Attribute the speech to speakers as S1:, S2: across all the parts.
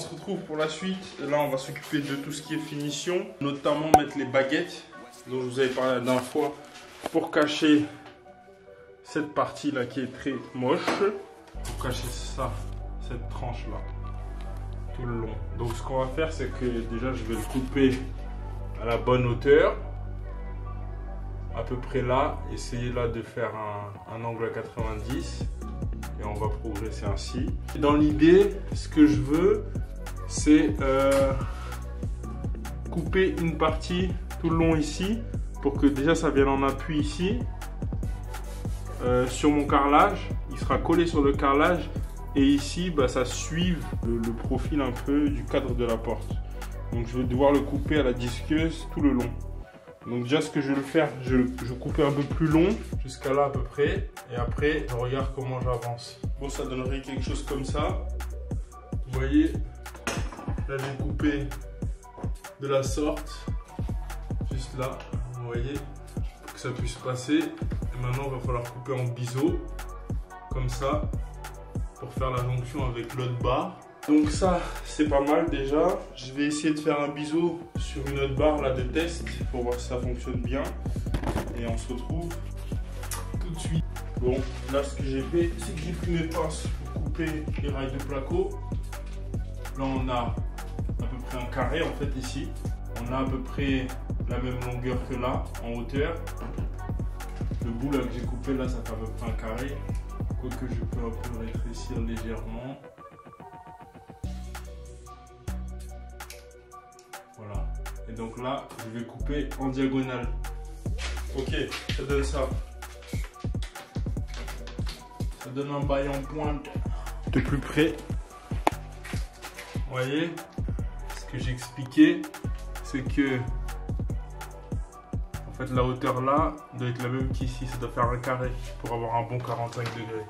S1: se retrouve pour la suite. Là, on va s'occuper de tout ce qui est finition, notamment mettre les baguettes dont je vous avais parlé la dernière fois pour cacher cette partie là qui est très moche, pour cacher ça, cette tranche là tout le long. Donc ce qu'on va faire, c'est que déjà je vais le couper à la bonne hauteur, à peu près là, essayer là de faire un angle à 90 et on va progresser ainsi. Dans l'idée, ce que je veux, c'est couper une partie tout le long ici pour que déjà ça vienne en appui ici sur mon carrelage. Il sera collé sur le carrelage et ici bah, ça suive le profil un peu du cadre de la porte. Donc je vais devoir le couper à la disqueuse tout le long. Donc déjà ce que je vais faire, je coupe un peu plus long jusqu'à là à peu près et après je regarde comment j'avance. Bon, ça donnerait quelque chose comme ça. Vous voyez, là j'ai coupé de la sorte, juste là, vous voyez, pour que ça puisse passer. Et maintenant il va falloir couper en biseau, comme ça, pour faire la jonction avec l'autre barre. Donc ça, c'est pas mal déjà. Je vais essayer de faire un biseau sur une autre barre là de test pour voir si ça fonctionne bien. Et on se retrouve tout de suite. Bon, là ce que j'ai fait, c'est que j'ai pris mes pinces pour couper les rails de placo. Là on a à peu près un carré en fait ici. On a à peu près la même longueur que là, en hauteur. Le bout là que j'ai coupé là, ça fait à peu près un carré. Quoique je peux un peu rétrécir légèrement. Voilà. Et donc là, je vais couper en diagonale. Ok, ça donne ça. Ça donne un bail en pointe. De plus près. Vous voyez, ce que j'expliquais, c'est que en fait la hauteur là doit être la même qu'ici. Ça doit faire un carré pour avoir un bon 45 degrés.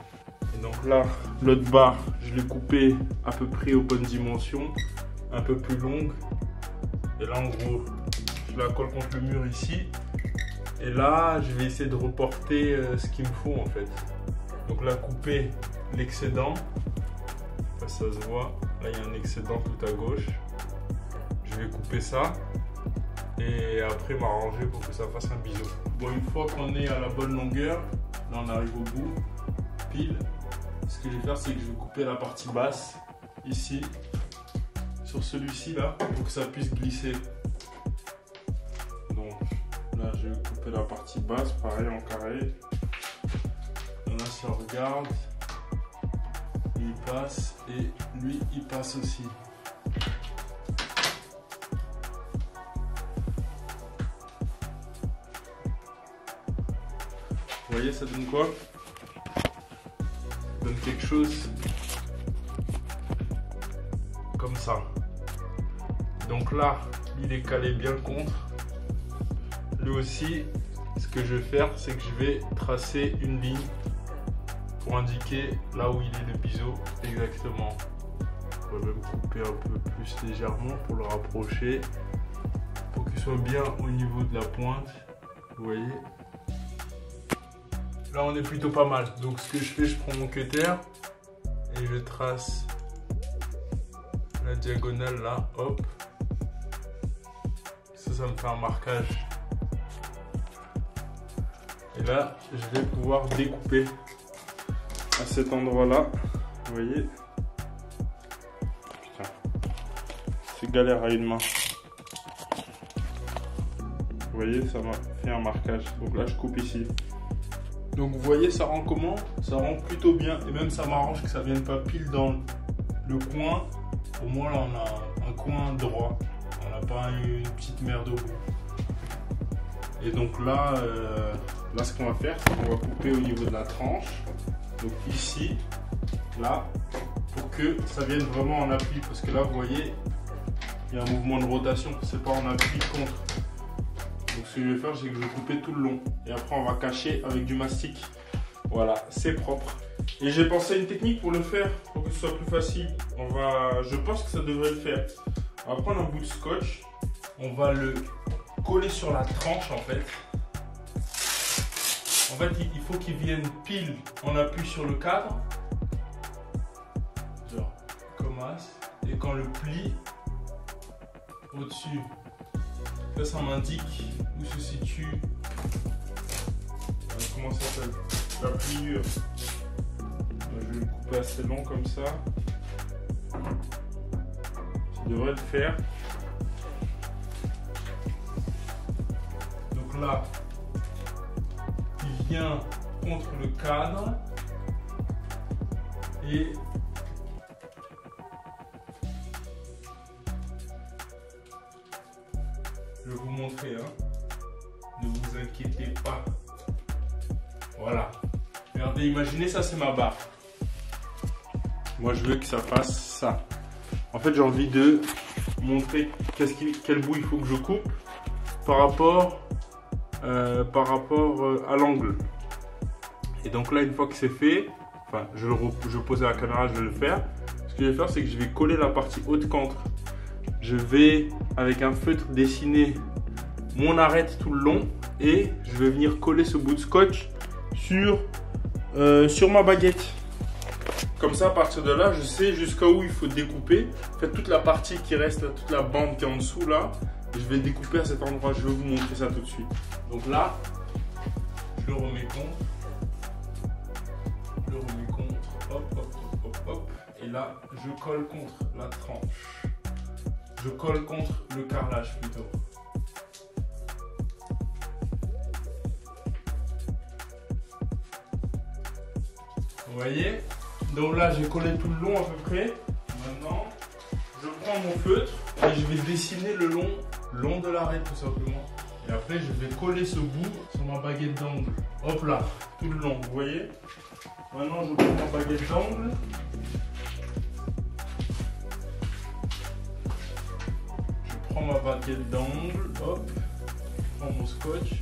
S1: Et donc là, l'autre barre, je l'ai coupée à peu près aux bonnes dimensions, un peu plus longue. Et là, en gros, je la colle contre le mur ici. Et là, je vais essayer de reporter ce qu'il me faut en fait. Donc là, couper l'excédent. Enfin, ça se voit. Là, il y a un excédent tout à gauche. Je vais couper ça. Et après, m'arranger pour que ça fasse un biseau. Bon, une fois qu'on est à la bonne longueur, là, on arrive au bout, pile. Ce que je vais faire, c'est que je vais couper la partie basse, ici. Sur celui-ci là pour que ça puisse glisser. Donc là je vais couper la partie basse, pareil en carré. Là si on regarde, il passe et lui il passe aussi. Vous voyez ça donne quoi? Ça donne quelque chose comme ça. Donc là, il est calé bien contre. Lui aussi, ce que je vais faire, c'est que je vais tracer une ligne pour indiquer là où il est le biseau exactement. On va même couper un peu plus légèrement pour le rapprocher, pour qu'il soit bien au niveau de la pointe. Vous voyez? Là, on est plutôt pas mal. Donc ce que je fais, je prends mon cutter et je trace la diagonale là, hop. Ça me fait un marquage. Et là, je vais pouvoir découper à cet endroit-là. Vous voyez? Putain, c'est galère à une main. Vous voyez, ça m'a fait un marquage. Donc là, je coupe ici. Donc vous voyez, ça rend comment? Ça rend plutôt bien. Et même ça m'arrange que ça vienne pas pile dans le coin. Au moins là, on a un coin droit. On n'a pas une petite merde au bout. Et donc là, là ce qu'on va faire, c'est qu'on va couper au niveau de la tranche. Donc ici, là, pour que ça vienne vraiment en appui. Parce que là, vous voyez, il y a un mouvement de rotation. C'est pas en appui contre. Donc ce que je vais faire, c'est que je vais couper tout le long. Et après, on va cacher avec du mastic. Voilà, c'est propre. Et j'ai pensé à une technique pour le faire, pour que ce soit plus facile. Je pense que ça devrait le faire. On va prendre un bout de scotch, on va le coller sur la tranche en fait. En fait, il faut qu'il vienne pile en appui sur le cadre. Genre, comme as, et c'est quand le pli au-dessus, ça m'indique où se situe, comment ça s'appelle, la pliure. Je vais le couper assez long comme ça. Ça devrait le faire. Donc là, il vient contre le cadre et je vais vous montrer, hein. Ne vous inquiétez pas. Voilà. Regardez, imaginez ça, c'est ma barre. Moi, je veux que ça fasse ça. En fait, j'ai envie de montrer quel bout il faut que je coupe par rapport à l'angle. Et donc là, une fois que c'est fait, enfin, je pose la caméra, je vais le faire. Ce que je vais faire, c'est que je vais coller la partie haute contre. Je vais, avec un feutre, dessiner mon arête tout le long et je vais venir coller ce bout de scotch sur ma baguette. Comme ça, à partir de là, je sais jusqu'à où il faut découper. En fait, toute la partie qui reste, là, toute la bande qui est en dessous, là, je vais découper à cet endroit. Je vais vous montrer ça tout de suite. Donc là, je le remets contre. Je le remets contre. Hop, hop, hop, hop, hop. Et là, je colle contre la tranche. Je colle contre le carrelage plutôt. Vous voyez? Donc là, j'ai collé tout le long à peu près. Maintenant, je prends mon feutre et je vais dessiner le long de l'arête tout simplement. Et après, je vais coller ce bout sur ma baguette d'angle. Hop là, tout le long, vous voyez? Maintenant, je prends ma baguette d'angle. Je prends ma baguette d'angle, hop, je prends mon scotch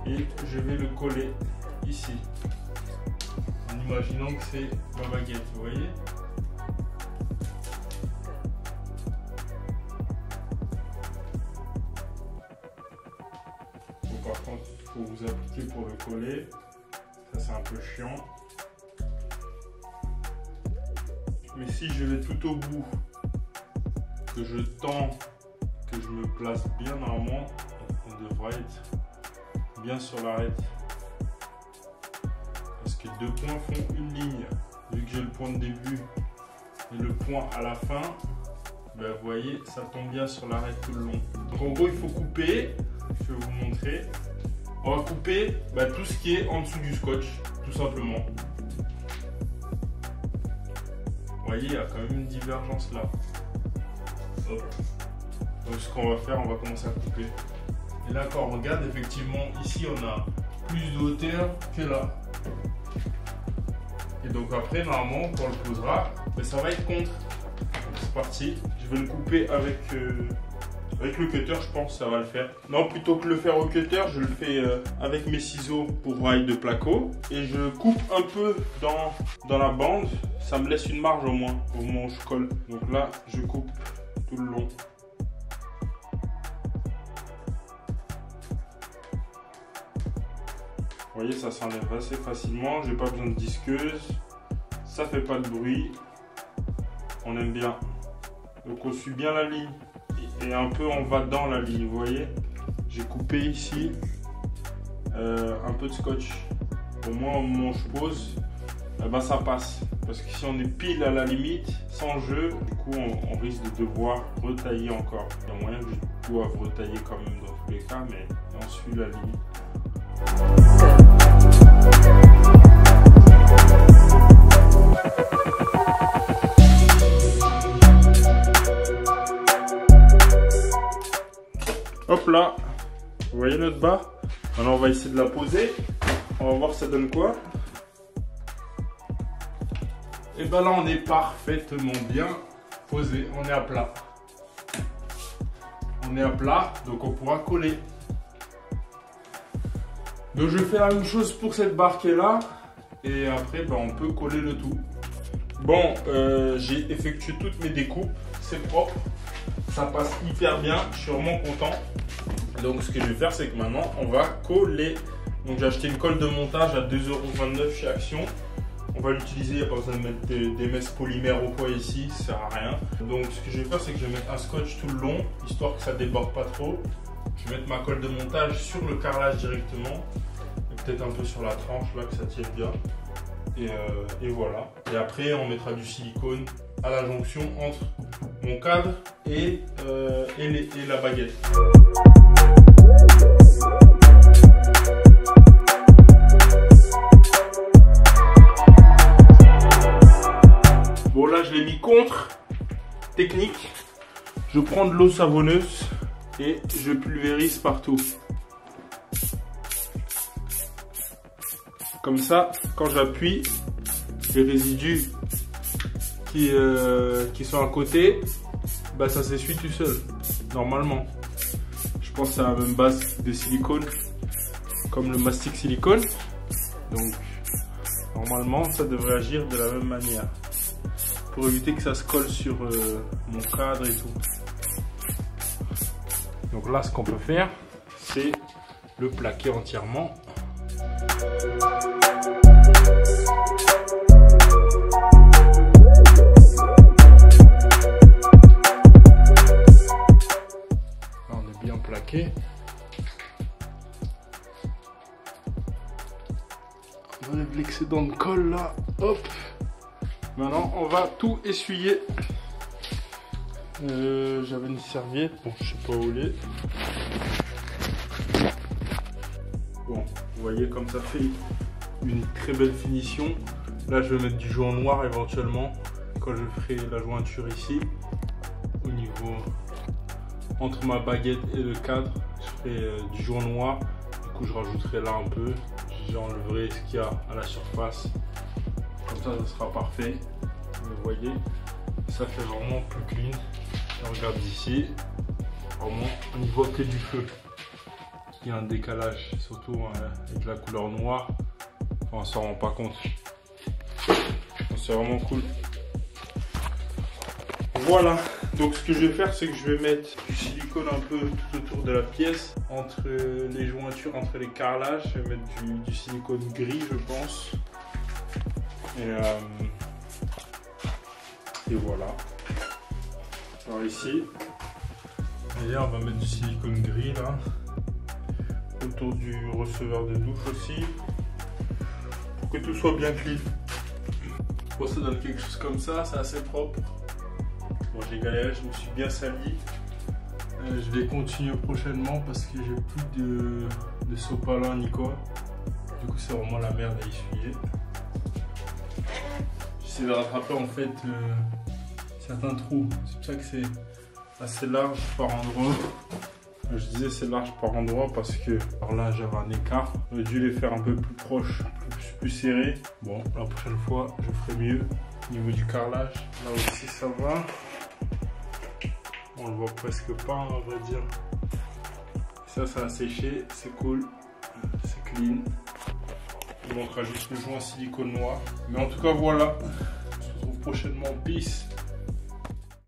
S1: et je vais le coller ici. En imaginant que c'est ma baguette, vous voyez? Bon, par contre, il faut vous appliquer pour le coller. Ça, c'est un peu chiant. Mais si je vais tout au bout, que je tends, que je me place bien normalement, on devrait être bien sur l'arête. Parce que deux points font une ligne. Vu que j'ai le point de début et le point à la fin, ben vous voyez, ça tombe bien sur l'arête tout le long. Donc en gros, il faut couper. Je vais vous montrer. On va couper tout ce qui est en dessous du scotch, tout simplement. Vous voyez, il y a quand même une divergence là. Hop. Donc ce qu'on va faire, on va commencer à couper. Et là, quand on regarde, effectivement, ici, on a plus de hauteur que là. Et donc après, normalement, quand on le posera, ça va être contre. C'est parti. Je vais le couper avec le cutter, je pense que ça va le faire. Non, plutôt que le faire au cutter, je le fais avec mes ciseaux pour rail de placo. Et je coupe un peu dans la bande. Ça me laisse une marge au moins, au moment où je colle. Donc là, je coupe tout le long. Vous voyez, ça s'enlève assez facilement. J'ai pas besoin de disqueuse. Ça fait pas de bruit. On aime bien. Donc on suit bien la ligne. Et un peu on va dans la ligne, vous voyez. J'ai coupé ici un peu de scotch. Au moins au moment où je pose, ça passe. Parce que si on est pile à la limite, sans jeu, du coup on risque de devoir retailler encore. Il y a moyen que je doive retailler quand même dans tous les cas, mais on suit la ligne. Hop là, vous voyez notre barre. Maintenant on va essayer de la poser. On va voir ça donne quoi. Et ben là on est parfaitement bien posé. On est à plat. On est à plat, donc on pourra coller. Donc je fais la même chose pour cette barre qui est là. Et après on peut coller le tout. Bon, j'ai effectué toutes mes découpes. C'est propre. Ça passe hyper bien. Je suis vraiment content. Donc ce que je vais faire, c'est que maintenant on va coller. Donc j'ai acheté une colle de montage à 2,29 € chez Action. On va l'utiliser, il n'y a pas besoin de mettre des messes polymères au poids ici, ça sert à rien. Donc ce que je vais faire, c'est que je vais mettre un scotch tout le long, histoire que ça ne déborde pas trop. Je vais mettre ma colle de montage sur le carrelage directement, et peut-être un peu sur la tranche là, que ça tienne bien. Et voilà. Et après, on mettra du silicone à la jonction entre mon cadre et la baguette. Bon, là, je l'ai mis contre. Technique. Je prends de l'eau savonneuse et je pulvérise partout. Comme ça, quand j'appuie, les résidus qui sont à côté, bah ça s'essuie tout seul, normalement. Je pense que c'est la même base de silicone, comme le mastic silicone. Donc, normalement, ça devrait agir de la même manière. Pour éviter que ça se colle sur mon cadre et tout. Donc là, ce qu'on peut faire, c'est le plaquer entièrement. Plaqué. On enlève l'excédent de colle là, hop. Maintenant on va tout essuyer. J'avais une serviette, bon je sais pas où elle est. Bon, vous voyez comme ça fait une très belle finition. Là je vais mettre du joint noir éventuellement quand je ferai la jointure ici au niveau entre ma baguette et le cadre. Je ferai du joint noir, du coup je rajouterai là un peu, j'enlèverai ce qu'il y a à la surface, comme ça ça sera parfait. Vous voyez, ça fait vraiment plus clean. Je regarde d'ici, vraiment on n'y voit que du feu. Il y a un décalage, surtout avec la couleur noire, enfin, on s'en rend pas compte. C'est vraiment cool. Voilà, donc ce que je vais faire, c'est que je vais mettre du silicone un peu tout autour de la pièce, entre les jointures, entre les carrelages. Je vais mettre du silicone gris, je pense. Et voilà. Alors ici, et on va mettre du silicone gris là, autour du receveur de douche aussi, pour que tout soit bien clean. Bon, ça donne quelque chose comme ça, c'est assez propre. Bon, j'ai galéré, je me suis bien sali. Je vais continuer prochainement parce que j'ai plus de sopalin ni quoi. Du coup, c'est vraiment la merde à essuyer. J'essaie de rattraper en fait certains trous. C'est pour ça que c'est assez large par endroit. Je disais c'est large par endroit parce que alors là j'avais un écart. J'aurais dû les faire un peu plus proches, plus serrés. Bon, la prochaine fois je ferai mieux. Au niveau du carrelage, là aussi ça va. On le voit presque pas, on va dire. Ça a séché, c'est cool, c'est clean. Il manquera juste le joint silicone noir. Mais en tout cas voilà. On se retrouve prochainement. Peace.